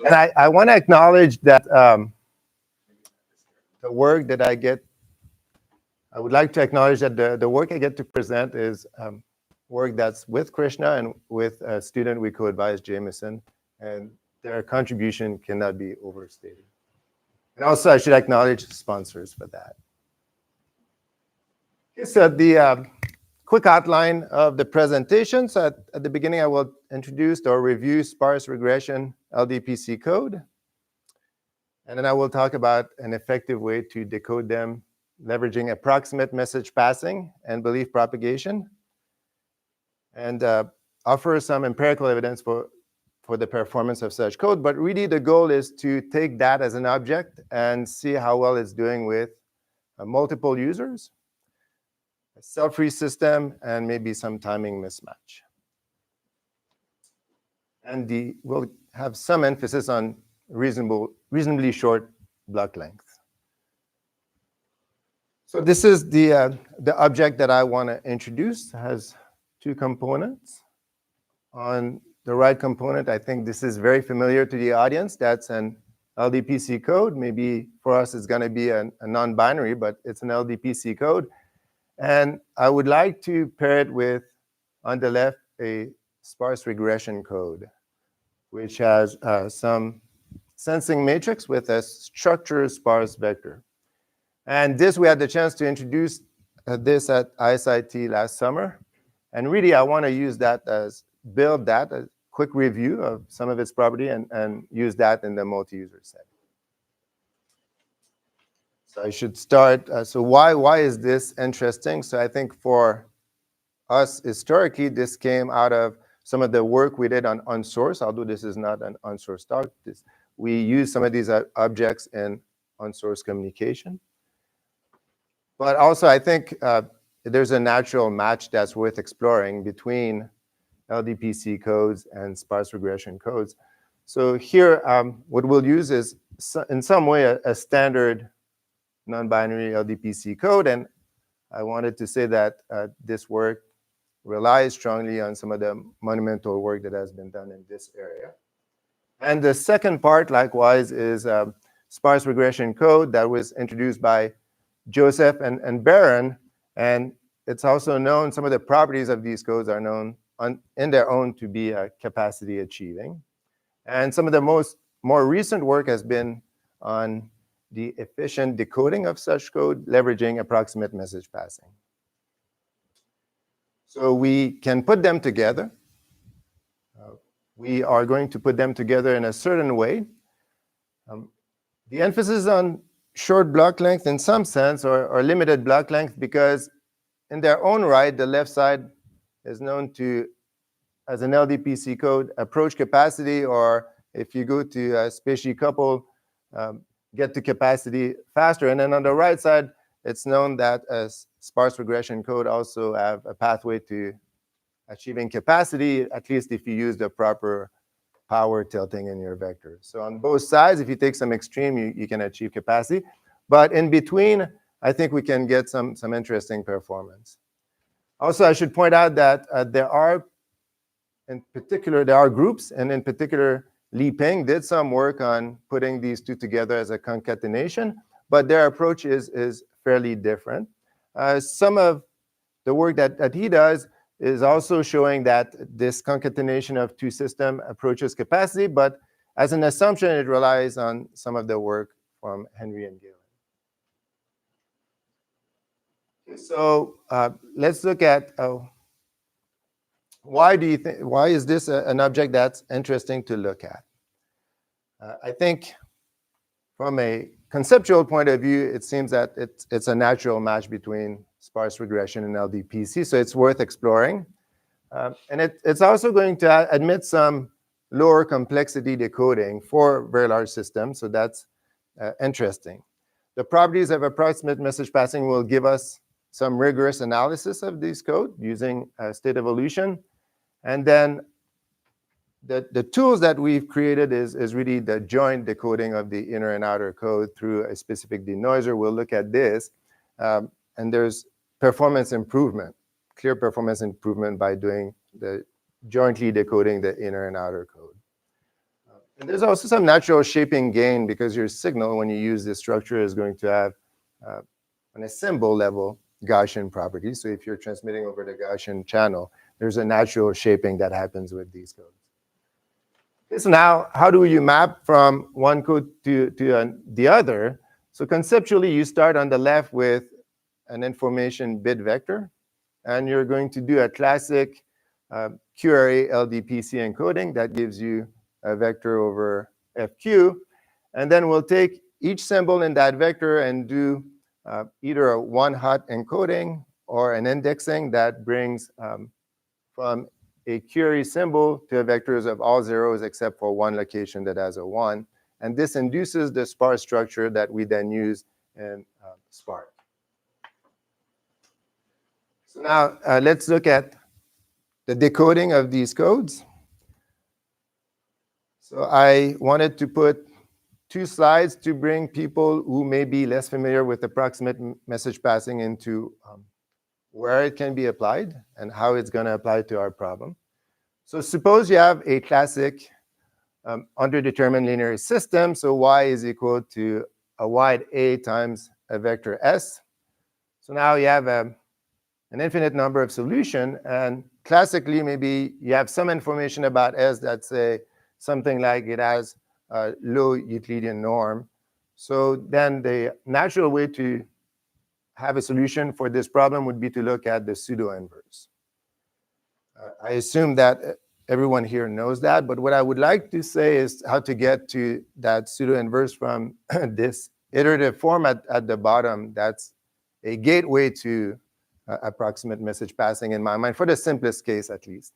And I want to acknowledge that the work that I would like to acknowledge that the work I get to present is work that's with Krishna and with a student we co-advise, Jameson, and their contribution cannot be overstated. And also, I should acknowledge sponsors for that. Okay, so the quick outline of the presentation. So at the beginning, I will introduce or review sparse regression LDPC code. And then I will talk about an effective way to decode them, leveraging approximate message passing and belief propagation, and offer some empirical evidence for the performance of such code. But really, the goal is to take that as an object and see how well it's doing with multiple users, a cell-free system, and maybe some timing mismatch. And we'll have some emphasis on reasonably short block length. So this is the object that I want to introduce. It has two components. On the right component, I think this is very familiar to the audience. That's an LDPC code. Maybe for us, it's going to be a non-binary, but it's an LDPC code. And I would like to pair it with, on the left, a sparse regression code, which has some sensing matrix with a structured sparse vector. And this, we had the chance to introduce this at ISIT last summer. And really, I want to use that build that, a quick review of some of its property, and use that in the multi-user setting. So I should start. So why is this interesting? So I think for us, historically, this came out of some of the work we did on unsourced, although this is not an unsourced talk. We use some of these objects in unsourced communication. But also, I think there's a natural match that's worth exploring between LDPC codes and sparse regression codes. So here, what we'll use is, in some way, a standard non-binary LDPC code. And I wanted to say that this work relies strongly on some of the monumental work that has been done in this area. And the second part, likewise, is sparse regression code that was introduced by Joseph and Baron. And it's also known, some of the properties of these codes are known in their own to be capacity achieving. And some of the more recent work has been on the efficient decoding of such code, leveraging approximate message passing. So we can put them together. We are going to put them together in a certain way. The emphasis on short block length in some sense, or limited block length, because in their own right, the left side is known to, as an LDPC code, approach capacity, or if you go to a specie couple, get to capacity faster. And then on the right side, it's known that a sparse regression code also have a pathway to achieving capacity, at least if you use the proper power tilting in your vector. So on both sides, if you take some extreme, you can achieve capacity. But in between, I think we can get some interesting performance. Also, I should point out that there are groups, and in particular, Li Ping did some work on putting these two together as a concatenation, but their approach is fairly different. Some of the work that he does is also showing that this concatenation of two systems approaches capacity, but as an assumption, it relies on some of the work from Henry and Galen. So let's look at why is this an object that's interesting to look at? I think from a conceptual point of view, it seems that it's a natural match between sparse regression and LDPC, so it's worth exploring. And it's also going to admit some lower complexity decoding for very large systems, so that's interesting. The properties of approximate message passing will give us some rigorous analysis of this code using state evolution. And then the tools that we've created is really the joint decoding of the inner and outer code through a specific denoiser. We'll look at this. And there's performance improvement, clear performance improvement by doing the jointly decoding the inner and outer code. And there's also some natural shaping gain because your signal, when you use this structure, is going to have, on a symbol level, Gaussian properties. So if you're transmitting over the Gaussian channel, there's a natural shaping that happens with these codes. Okay, so now, how do you map from one code to the other? So conceptually, you start on the left with an information bit vector, and you're going to do a classic QRA LDPC encoding that gives you a vector over FQ. And then we'll take each symbol in that vector and do either a one-hot encoding or an indexing that brings from a QRA symbol to vectors of all zeros except for one location that has a 1. And this induces the sparse structure that we then use in Spark. So now let's look at the decoding of these codes. So I wanted to put 2 slides to bring people who may be less familiar with approximate message passing into where it can be applied and how it's going to apply to our problem. So suppose you have a classic underdetermined linear system. So y is equal to a wide A times a vector S. So now you have an infinite number of solutions. And classically, maybe you have some information about S that say something like it has a low Euclidean norm. So then the natural way to have a solution for this problem would be to look at the pseudo-inverse. I assume that everyone here knows that, but what I would like to say is how to get to that pseudo-inverse from this iterative form at the bottom. That's a gateway to approximate message passing in my mind, for the simplest case at least.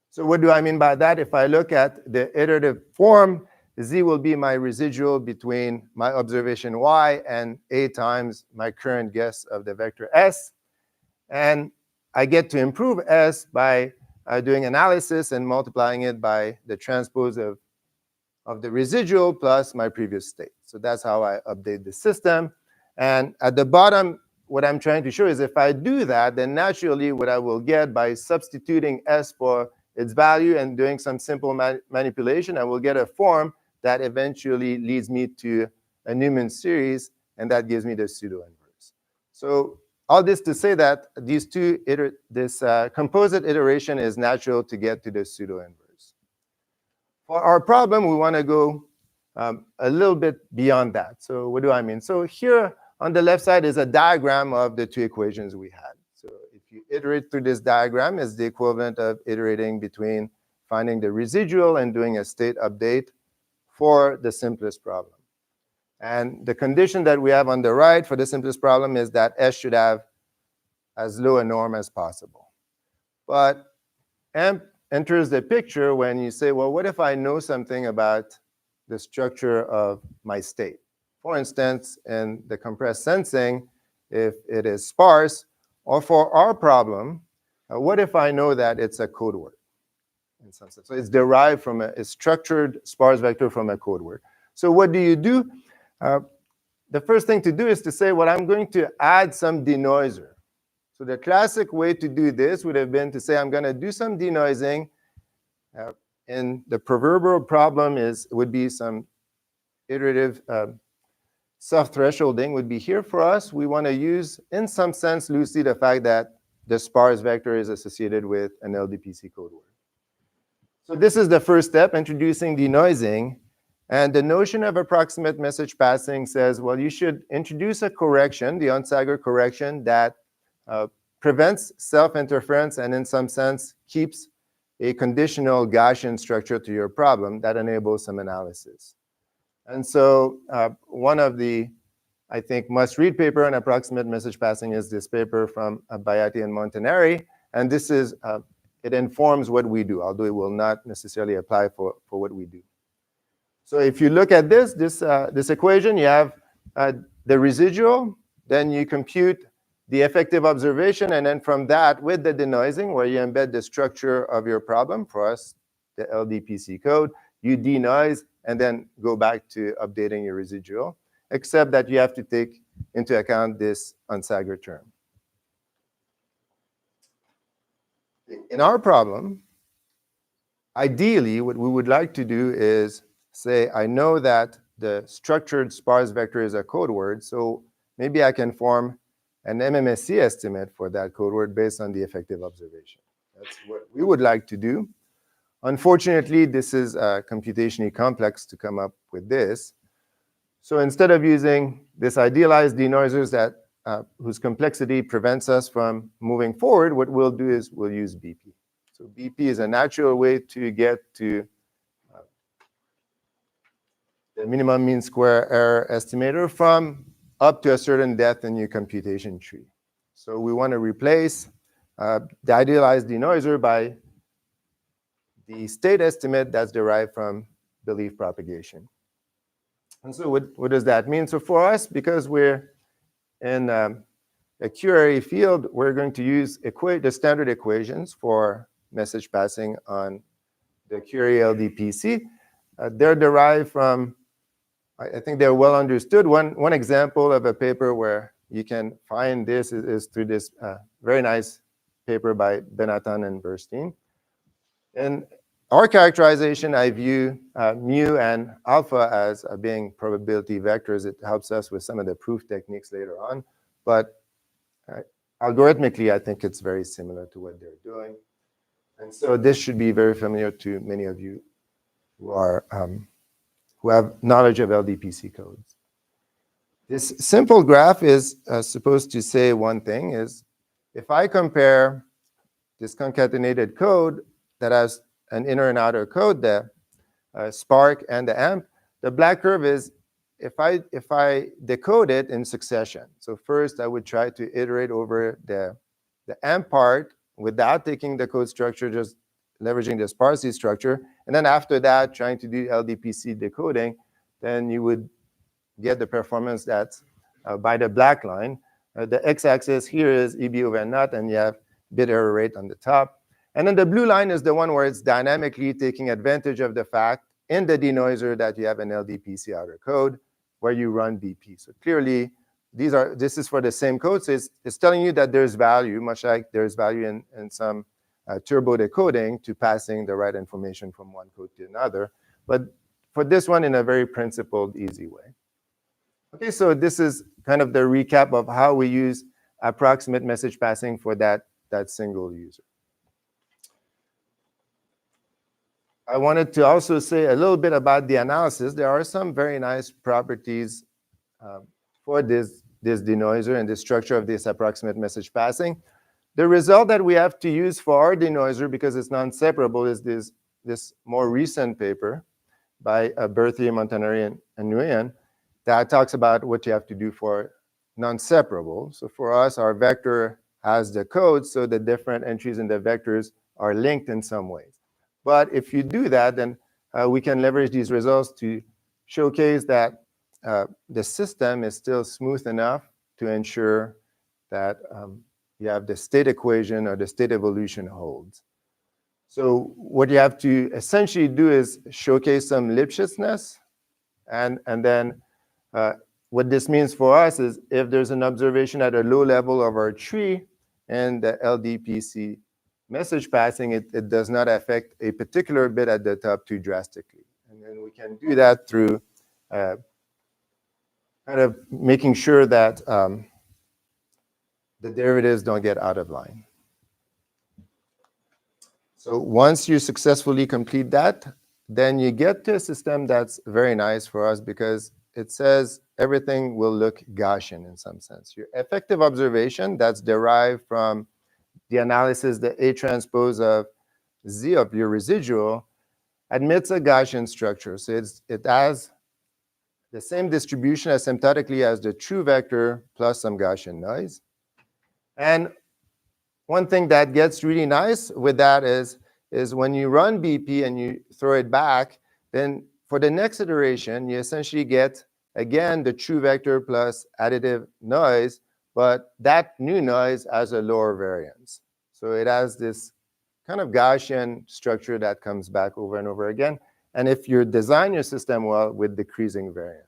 So what do I mean by that? If I look at the iterative form, Z will be my residual between my observation Y and A times my current guess of the vector S. And I get to improve S by doing analysis and multiplying it by the transpose of the residual plus my previous state. So that's how I update the system. And at the bottom, what I'm trying to show is if I do that, then naturally what I will get by substituting S for its value and doing some simple manipulation, I will get a form that eventually leads me to a Newman series, and that gives me the pseudo-inverse. So all this to say that this composite iteration is natural to get to the pseudo-inverse. For our problem, we want to go a little bit beyond that. So what do I mean? So here on the left side is a diagram of the 2 equations we had. So if you iterate through this diagram, it's the equivalent of iterating between finding the residual and doing a state update for the simplest problem. And the condition that we have on the right for the simplest problem is that S should have as low a norm as possible. But AMP enters the picture when you say, well, what if I know something about the structure of my state? For instance, in the compressed sensing, if it is sparse, or for our problem, what if I know that it's a code word? In some sense. So it's derived from a structured sparse vector from a code word. So what do you do? The first thing to do is to say, well, I'm going to add some denoiser. So the classic way to do this would have been to say, I'm going to do some denoising. And the proverbial problem would be some iterative self-thresholding would be here for us. We want to use, in some sense, loosely the fact that the sparse vector is associated with an LDPC code word. So this is the first step, introducing denoising. And the notion of approximate message passing says, well, you should introduce a correction, the Onsager correction, that prevents self-interference and in some sense keeps a conditional Gaussian structure to your problem that enables some analysis. And so one of the, I think, must-read paper on approximate message passing is this paper from Bayati and Montanari. And this is, it informs what we do, although it will not necessarily apply for what we do. So if you look at this equation, you have the residual, then you compute the effective observation, and then from that, with the denoising, where you embed the structure of your problem, for us, the LDPC code, you denoise, and then go back to updating your residual, except that you have to take into account this Onsager term. In our problem, ideally, what we would like to do is say, I know that the structured sparse vector is a code word, so maybe I can form an MMSE estimate for that code word based on the effective observation. That's what we would like to do. Unfortunately, this is computationally complex to come up with this. So instead of using this idealized denoisers that whose complexity prevents us from moving forward, what we'll do is we'll use BP. So BP is a natural way to get to the minimum mean square error estimator from up to a certain depth in your computation tree. So we want to replace the idealized denoiser by the state estimate that's derived from belief propagation. And so what does that mean? So for us, because we're in a QRA field, we're going to use the standard equations for message passing on the QRA LDPC. They're derived from, I think they're well understood. One example of a paper where you can find this is through this very nice paper by Benatan and Burstein. In our characterization, I view mu and alpha as being probability vectors. It helps us with some of the proof techniques later on. But algorithmically, I think it's very similar to what they're doing. And so this should be very familiar to many of you who have knowledge of LDPC codes. This simple graph is supposed to say one thing, is if I compare this concatenated code that has an inner and outer code, the spark and the amp, the black curve is if I decode it in succession. So first I would try to iterate over the amp part without taking the code structure, just leveraging the sparsity structure. And then after that, trying to do LDPC decoding, then you would get the performance that's by the black line. The x-axis here is EB over naught, and you have bit error rate on the top. And then the blue line is the one where it's dynamically taking advantage of the fact in the denoiser that you have an LDPC outer code where you run BP. So clearly, this is for the same code. So it's telling you that there's value, much like there's value in some turbo decoding to passing the right information from one code to another. But for this one, in a very principled, easy way. Okay, so this is kind of the recap of how we use approximate message passing for that single user. I wanted to also say a little bit about the analysis. There are some very nice properties for this denoiser and the structure of this approximate message passing. The result that we have to use for our denoiser, because it's non-separable, is this more recent paper by Berthier, Montanari, and Nguyen that talks about what you have to do for non-separable. So for us, our vector has the code, so the different entries in the vectors are linked in some ways. But if you do that, then we can leverage these results to showcase that the system is still smooth enough to ensure that you have the state equation or the state evolution holds. So what you have to essentially do is showcase some Lipschitzness. And then what this means for us is if there's an observation at a low level of our tree and the LDPC message passing, it does not affect a particular bit at the top too drastically. And then we can do that through kind of making sure that the derivatives don't get out of line. So once you successfully complete that, then you get to a system that's very nice for us because it says everything will look Gaussian in some sense. Your effective observation that's derived from the analysis, the A transpose of Z of your residual, admits a Gaussian structure. So it has the same distribution asymptotically as the true vector plus some Gaussian noise. And one thing that gets really nice with that is when you run BP and you throw it back, then for the next iteration, you essentially get, again, the true vector plus additive noise, but that new noise has a lower variance. So it has this kind of Gaussian structure that comes back over and over again. And if you design your system well with decreasing variance.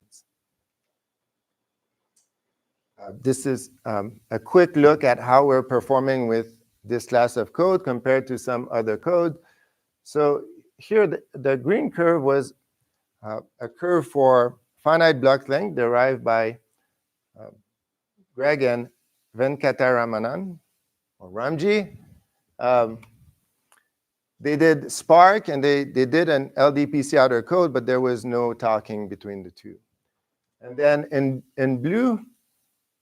This is a quick look at how we're performing with this class of code compared to some other code. So here, the green curve was a curve for finite block length derived by Greg and Venkataramanan, or Ramji. They did Spark and they did an LDPC outer code, but there was no talking between the two. And then in blue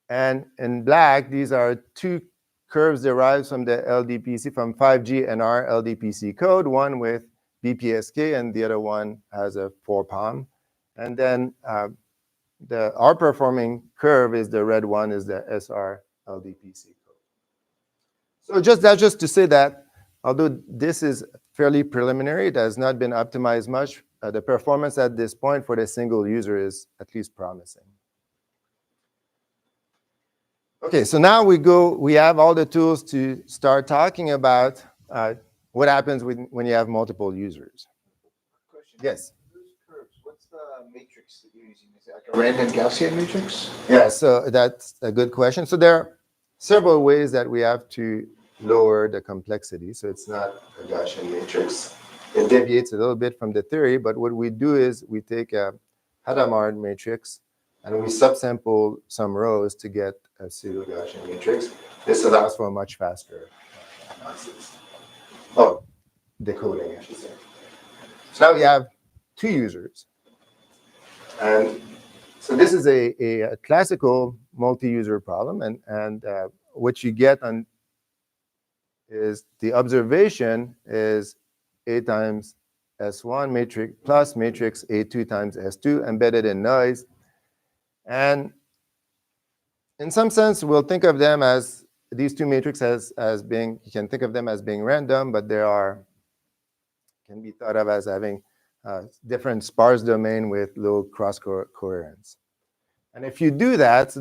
and in black, these are two curves derived from the LDPC, from 5G and our LDPC code, one with BPSK and the other one has a 4-palm. And then the R-performing curve is the red one, is the SR LDPC code. So that's just to say that although this is fairly preliminary, it has not been optimized much, the performance at this point for the single user is at least promising. Okay, so now we have all the tools to start talking about what happens when you have multiple users. Question. Yes? Those curves, what's the matrix that you're using? Is it like a random Gaussian matrix? Yeah, so that's a good question. So there are several ways that we have to lower the complexity. So it's not a Gaussian matrix. It deviates a little bit from the theory, but what we do is we take a Hadamard matrix and we subsample some rows to get a pseudo-Gaussian matrix. This allows for a much faster analysis. Oh, decoding, I should say. So now we have two users. And so this is a classical multi-user problem, and what you get on is the observation is A times S1 matrix plus matrix A2 times S2 embedded in noise. And in some sense, we'll think of them as these two matrices as being, you can think of them as being random, but they can be thought of as having different sparse domain with low cross coherence. And if you do that,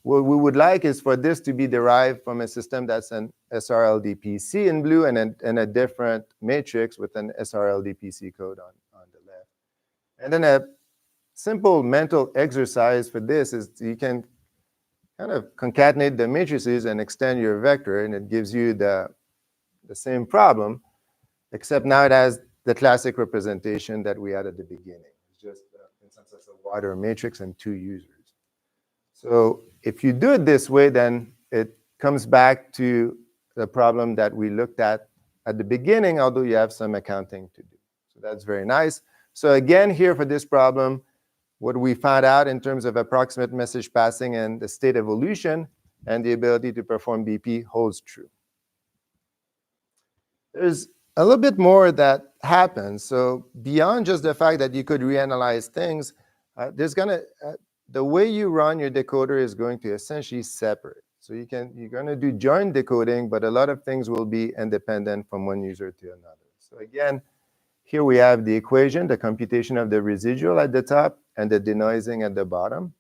what we would like is for this to be derived from a system that's an SRLDPC in blue and a different matrix with an SRLDPC code on the left. And then a simple mental exercise for this is you can kind of concatenate the matrices and extend your vector, and it gives you the same problem, except now it has the classic representation that we had at the beginning. It's just, in some sense, a wider matrix and two users. So if you do it this way, then it comes back to the problem that we looked at the beginning, although you have some accounting to do. So that's very nice. So again, here for this problem, what we found out in terms of approximate message passing and the state evolution and the ability to perform BP holds true. There's a little bit more that happens. So beyond just the fact that you could reanalyze things, the way you run your decoder is going to essentially separate. So you're going to do joint decoding, but a lot of things will be independent from one user to another. So again, here we have the equation, the computation of the residual at the top and the denoising at the bottom.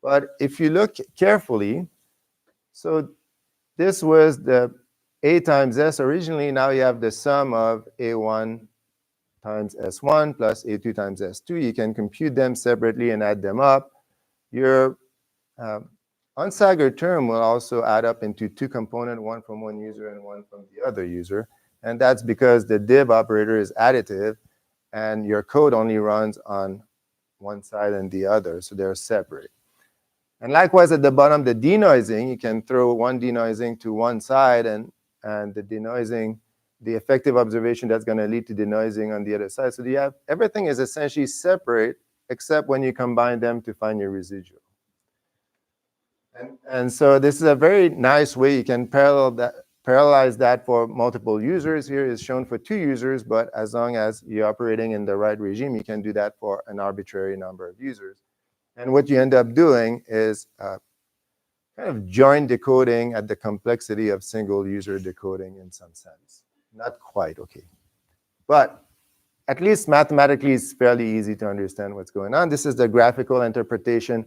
But if you look carefully, so this was the A times S originally. Now you have the sum of A1 times S1 plus A2 times S2. You can compute them separately and add them up. Your unstaggered term will also add up into two components, one from one user and one from the other user. And that's because the div operator is additive and your code only runs on one side and the other, so they're separate. And likewise at the bottom, the denoising, you can throw one denoising to one side and the denoising, the effective observation that's going to lead to denoising on the other side. So you have, everything is essentially separate except when you combine them to find your residual. And so this is a very nice way you can parallelize that for multiple users. Here is shown for two users, but as long as you're operating in the right regime, you can do that for an arbitrary number of users. And what you end up doing is kind of joint decoding at the complexity of single user decoding in some sense. Not quite, okay. But at least mathematically, it's fairly easy to understand what's going on. This is the graphical interpretation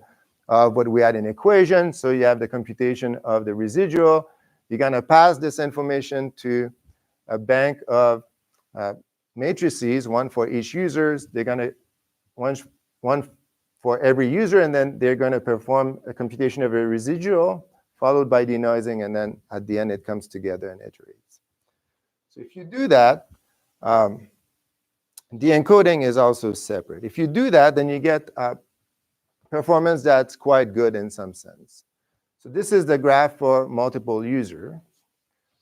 of what we had in equation. So you have the computation of the residual. You're going to pass this information to a bank of matrices, one for each user. They're going to, one for every user, and then they're going to perform a computation of a residual, followed by denoising, and then at the end, it comes together and iterates. So if you do that, The encoding is also separate. If you do that, then you get performance that's quite good in some sense. So this is the graph for multiple user.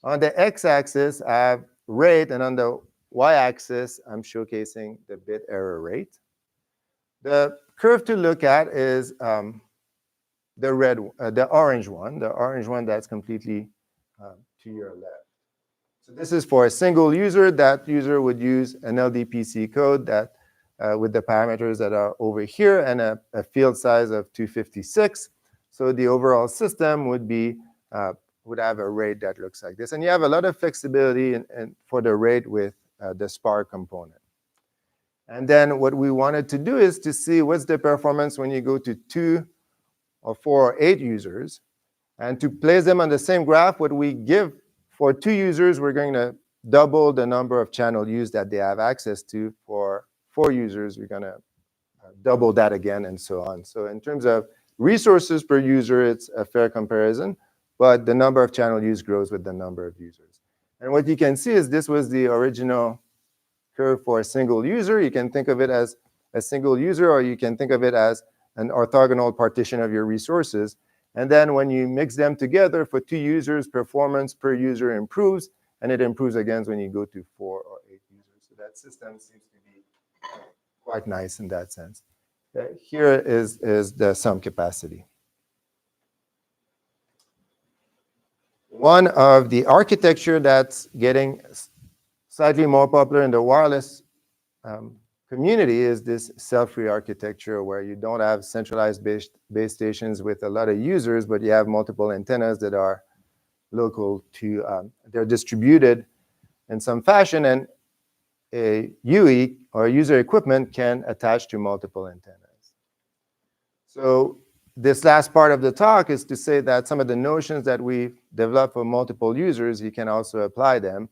On the x-axis, I have rate, and on the y-axis, I'm showcasing the bit error rate. The curve to look at is the orange one that's completely to your left. So this is for a single user. That user would use an LDPC code that with the parameters that are over here and a field size of 256. So the overall system would have a rate that looks like this. And you have a lot of flexibility for the rate with the Sparse component. And then what we wanted to do is to see what's the performance when you go to 2 or 4 or 8 users. And to place them on the same graph, what we give for 2 users, we're going to double the number of channel use that they have access to. For 4 users, we're going to double that again, and so on. So in terms of resources per user, it's a fair comparison, but the number of channel use grows with the number of users. And what you can see is this was the original curve for a single user. You can think of it as a single user, or you can think of it as an orthogonal partition of your resources. And then when you mix them together for 2 users, performance per user improves, and it improves again when you go to 4 or 8 users. So that system seems to be quite nice in that sense. Here is the sum capacity. One of the architecture that's getting slightly more popular in the wireless community is this cell-free architecture, where you don't have centralized base stations with a lot of users, but you have multiple antennas that are local to, they're distributed in some fashion, and a UE or user equipment can attach to multiple antennas. So this last part of the talk is to say that some of the notions that we've developed for multiple users, you can also apply them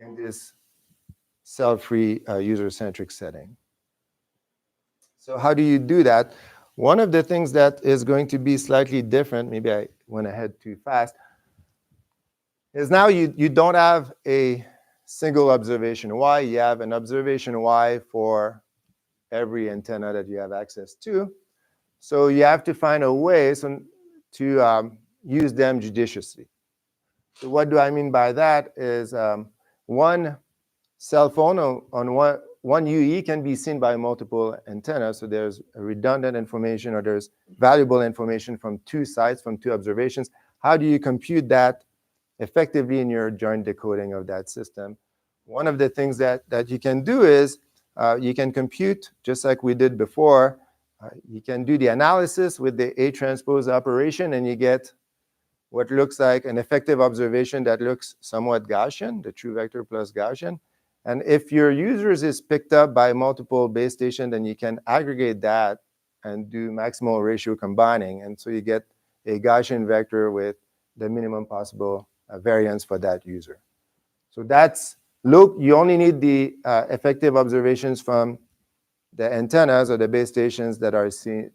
in this cell-free user-centric setting. So how do you do that? One of the things that is going to be slightly different, maybe I went ahead too fast, is now you don't have a single observation Y. You have an observation Y for every antenna that you have access to. So you have to find a way to use them judiciously. So what do I mean by that is one cell phone on one UE can be seen by multiple antennas. So there's redundant information, or there's valuable information from 2 sites, from 2 observations. How do you compute that effectively in your joint decoding of that system? One of the things that you can do is you can compute, just like we did before. You can do the analysis with the A transpose operation, and you get what looks like an effective observation that looks somewhat Gaussian, the true vector plus Gaussian. And if your users is picked up by multiple base stations, then you can aggregate that and do maximal ratio combining. And so you get a Gaussian vector with the minimum possible variance for that user. So that's, look, you only need the effective observations from the antennas or the base stations that are seeing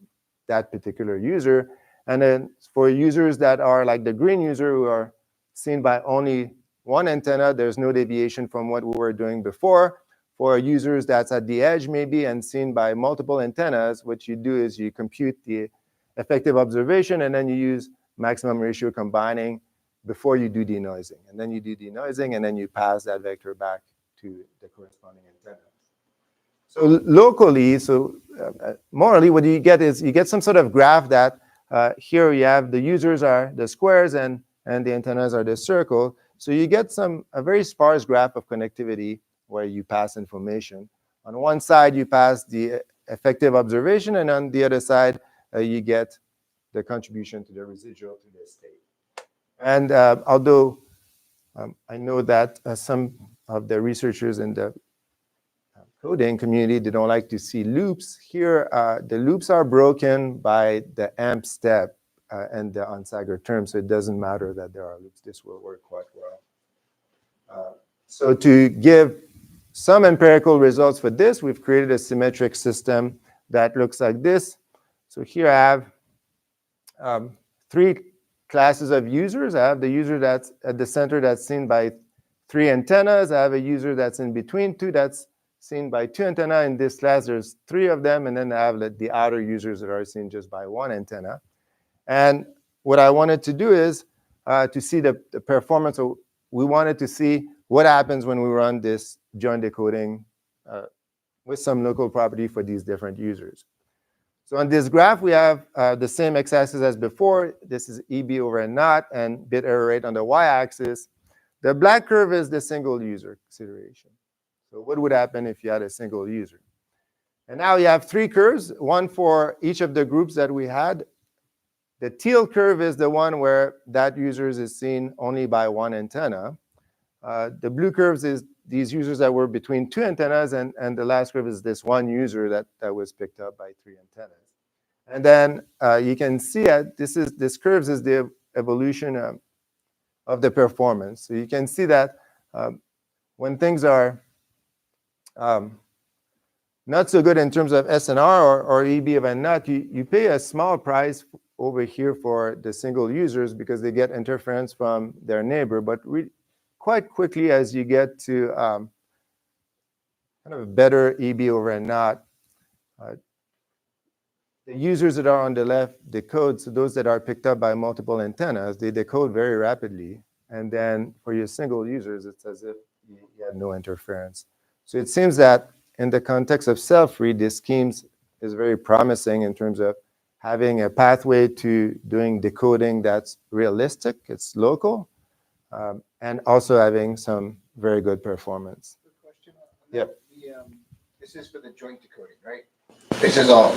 that particular user. And then for users that are like the green user, who are seen by only one antenna, there's no deviation from what we were doing before. For users that's at the edge maybe and seen by multiple antennas, what you do is you compute the effective observation, and then you use maximum ratio combining before you do denoising. And then you do denoising, and then you pass that vector back to the corresponding antenna. So locally, morally, what you get is you get some sort of graph that here you have the users are the squares and the antennas are the circle. So you get a very sparse graph of connectivity where you pass information. On one side, you pass the effective observation, and on the other side, you get the contribution to the residual to the state. And although I know that some of the researchers in the coding community, they don't like to see loops. Here, the loops are broken by the amp step and the Onsager term, so it doesn't matter that there are loops. This will work quite well. So to give some empirical results for this, we've created a symmetric system that looks like this. So here I have 3 classes of users. I have the user that's at the center that's seen by 3 antennas. I have a user that's in between two that's seen by 2 antenna. In this class, there's 3 of them, and then I have the outer users that are seen just by 1 antenna. And what I wanted to do is to see the performance. So we wanted to see what happens when we run this joint decoding with some local property for these different users. So on this graph, we have the same x-axis as before. This is EB over N naught and bit error rate on the y-axis. The black curve is the single user consideration. So what would happen if you had a single user? And now you have 3 curves, one for each of the groups that we had. The teal curve is the one where that user is seen only by 1 antenna. The blue curves is these users that were between 2 antennas, and the last curve is this one user that was picked up by 3 antennas. And then you can see this curves is the evolution of the performance. So you can see that when things are not so good in terms of SNR or EB of N naught, you pay a small price over here for the single users because they get interference from their neighbor. But quite quickly, as you get to kind of a better EB over N naught, the users that are on the left decode, so those that are picked up by multiple antennas, they decode very rapidly. And then for your single users, it's as if you had no interference. So it seems that in the context of self-read, this scheme is very promising in terms of having a pathway to doing decoding that's realistic, it's local, and also having some very good performance. Good question. Yep. This is for the joint decoding, right? This is all.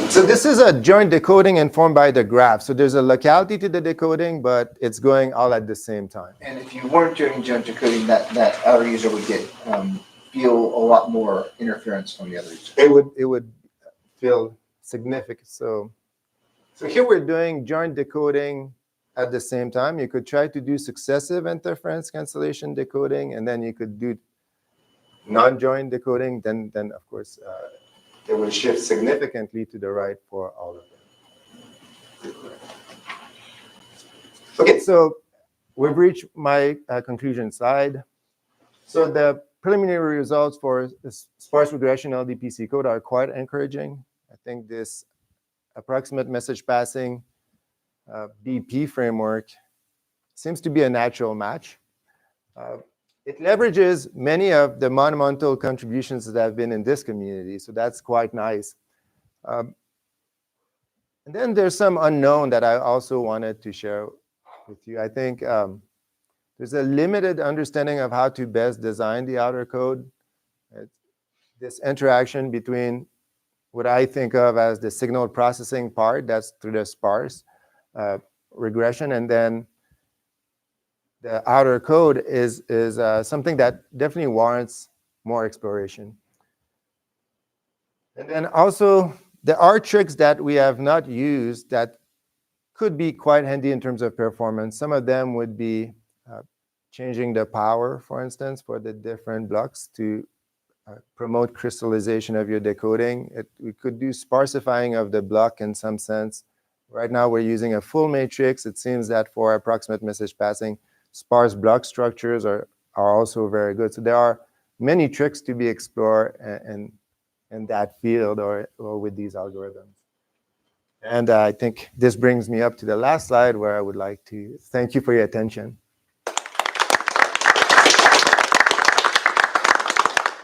So this is a joint decoding informed by the graph. So there's a locality to the decoding, but it's going all at the same time. And if you weren't doing joint decoding, that outer user would get feel a lot more interference from the other user. It would feel significant. So here we're doing joint decoding at the same time. You could try to do successive interference cancellation decoding, and then you could do non-joint decoding. Then of course, it will shift significantly to the right for all of them. Okay, so we've reached my conclusion slide. So the preliminary results for this sparse regression LDPC code are quite encouraging. I think this approximate message passing BP framework seems to be a natural match. It leverages many of the monumental contributions that have been in this community, so that's quite nice. And then there's some unknown that I also wanted to share with you. I think there's a limited understanding of how to best design the outer code. This interaction between what I think of as the signal processing part, that's through the sparse regression, and then the outer code is something that definitely warrants more exploration. And then also, there are tricks that we have not used that could be quite handy in terms of performance. Some of them would be changing the power, for instance, for the different blocks to promote crystallization of your decoding. We could do sparsifying of the block in some sense. Right now, we're using a full matrix. It seems that for approximate message passing, sparse block structures are also very good. So there are many tricks to be explored in that field or with these algorithms. And I think this brings me up to the last slide where I would like to thank you for your attention.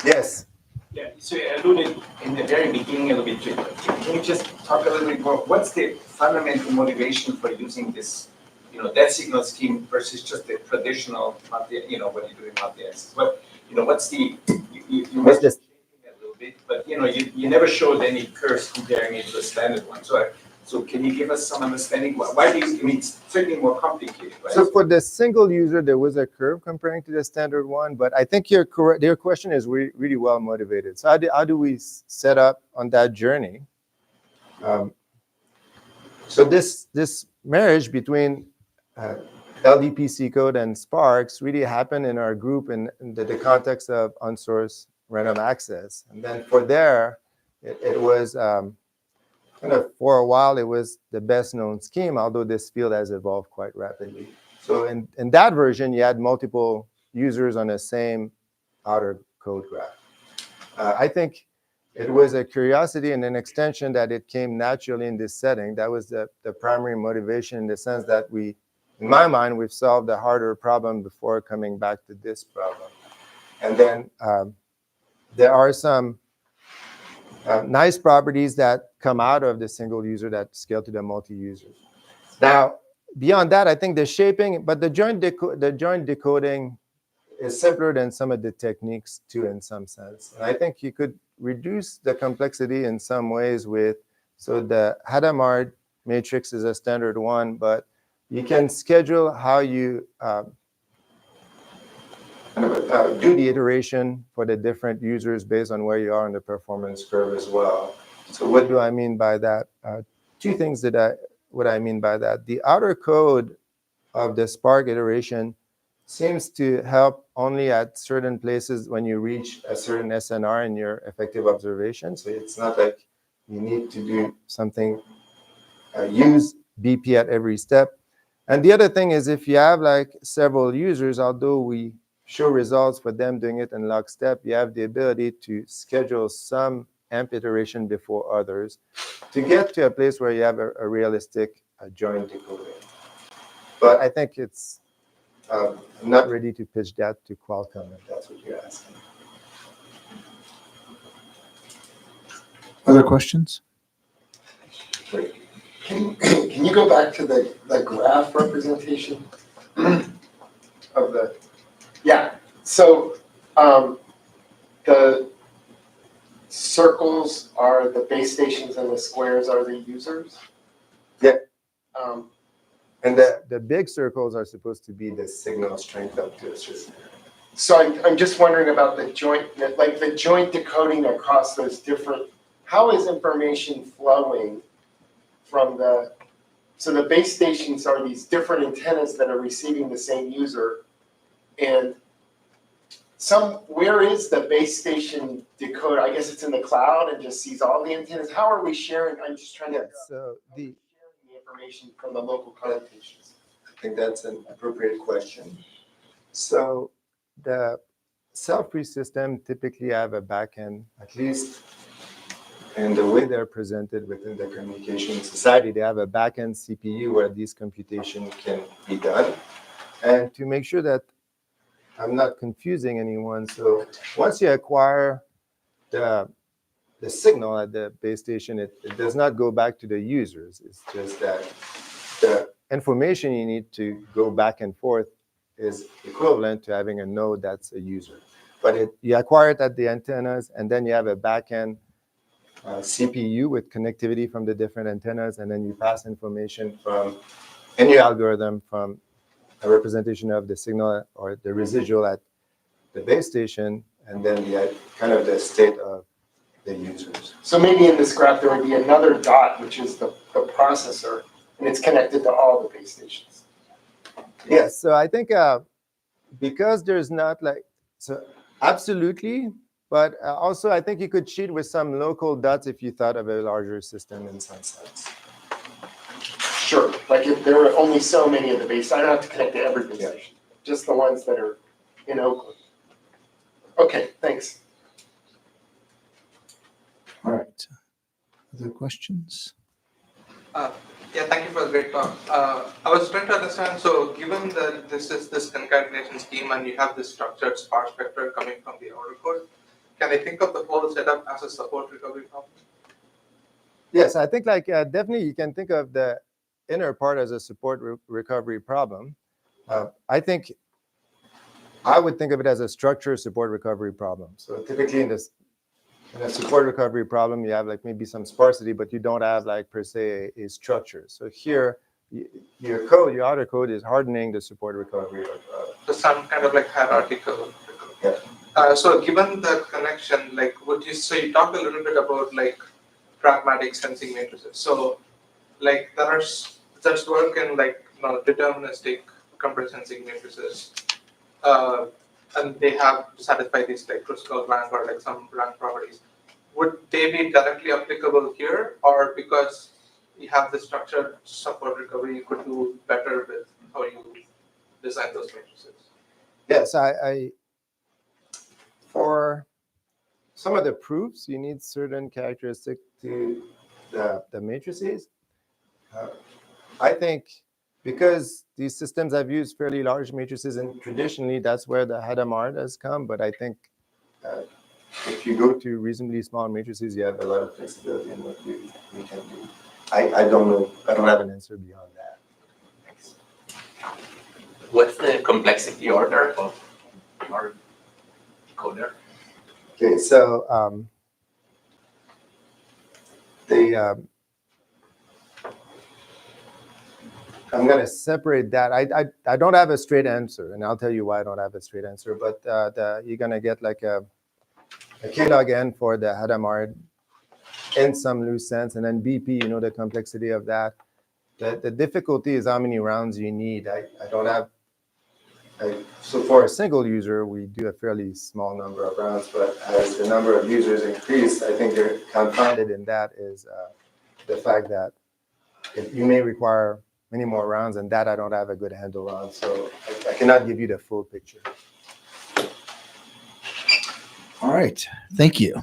Yes. Yeah, so you alluded in the very beginning a little bit to it. Can you just talk a little bit more? What's the fundamental motivation for using this, that signal scheme versus just the traditional, what you do in multi-axis? What's the, you mentioned a little bit, but you never showed any curves comparing it to a standard one. So can you give us some understanding? Why do you, it's certainly more complicated, right? So for the single user, there was a curve comparing to the standard one, but I think you're correct. Your question is really well motivated. So how do we set up on that journey? So this marriage between LDPC code and Sparks really happened in our group in the context of unsourced random access. And then for there, it was kind of for a while, it was the best known scheme, although this field has evolved quite rapidly. So in that version, you had multiple users on the same outer code graph. I think it was a curiosity and an extension that it came naturally in this setting. That was the primary motivation, in the sense that we, in my mind, we've solved a harder problem before coming back to this problem. And then there are some nice properties that come out of the single user that scale to the multi-users. Now, beyond that, I think the shaping, but the joint decoding is simpler than some of the techniques too, in some sense. And I think you could reduce the complexity in some ways with, so the Hadamard matrix is a standard one, but you can schedule how you do the iteration for the different users based on where you are on the performance curve as well. So what do I mean by that? Two things what I mean by that. The outer code of the Spark iteration seems to help only at certain places when you reach a certain SNR in your effective observation. So it's not like you need to do something, use BP at every step. And the other thing is, if you have like several users, although we show results for them doing it in lockstep, you have the ability to schedule some amp iteration before others to get to a place where you have a realistic joint decoding. But I think it's, I'm not ready to pitch that to Qualcomm, if that's what you're asking. Other questions? Wait, can you go back to the graph representation of the, yeah, so the circles are the base stations and the squares are the users? Yeah. And the big circles are supposed to be the signal strength up to a system. so I'm just wondering about the joint, like the joint decoding across those different, how is information flowing from the, so the base stations are these different antennas that are receiving the same user, and where is the base station decoder? I guess it's in the cloud and just sees all the antennas. How are we sharing? I'm just trying to So the information from the local connotations. I think that's an appropriate question. So the self-free system typically have a backend, at least in the way they're presented within the communication society. They have a backend CPU where these computations can be done. And to make sure that I'm not confusing anyone, so once you acquire the signal at the base station, it does not go back to the users. It's just that the information you need to go back and forth is equivalent to having a node that's a user. But you acquire it at the antennas, and then you have a backend CPU with connectivity from the different antennas, and then you pass information from any algorithm from a representation of the signal or the residual at the base station, and then the kind of the state of the users. So maybe in this graph there would be another dot, which is the processor, and it's connected to all the base stations. Yes, so I think because there's not like, so absolutely, but also I think you could cheat with some local dots if you thought of a larger system in some sense. Sure, like if there are only so many of the base, I don't have to connect to every base station, just the ones that are in Oakland. Okay, thanks. All right. Other questions? Yeah, thank you for the great talk. I was trying to understand, so given that this is this concatenation scheme and you have this structured sparse vector coming from the outer code, can I think of the whole setup as a support recovery problem? Yes, I think like definitely you can think of the inner part as a support recovery problem. I think I would think of it as a structure support recovery problem. So typically in a support recovery problem, you have like maybe some sparsity, but you don't have like per se a structure. So here, your code, your outer code is hardening the support recovery. So some kind of like hierarchical. Yeah. So given the connection, like so you talked a little bit about like pragmatic sensing matrices. So like there's work in like deterministic compressed sensing matrices. And they have to satisfy these like critical rank or like some rank properties. Would they be directly applicable here, or because you have the structured support recovery, you could do better with how you design those matrices? Yes, I for some of the proofs, you need certain characteristics to the matrices. I think because these systems have used fairly large matrices, and traditionally that's where the Hadamard has come. But I think if you go to reasonably small matrices, you have a lot of flexibility in what we can do. I don't know. I don't have an answer beyond that. Thanks. What's the complexity order of our decoder? Okay, so I'm going to separate that. I don't have a straight answer, and I'll tell you why I don't have a straight answer. But you're going to get like a k log n for the Hadamard in some loose sense, and then BP, you know, the complexity of that. The difficulty is how many rounds you need. I don't have. So for a single user, we do a fairly small number of rounds, but as the number of users increase, I think they're confounded in that is the fact that you may require many more rounds, and that I don't have a good handle on. So I cannot give you the full picture. All right. Thank you.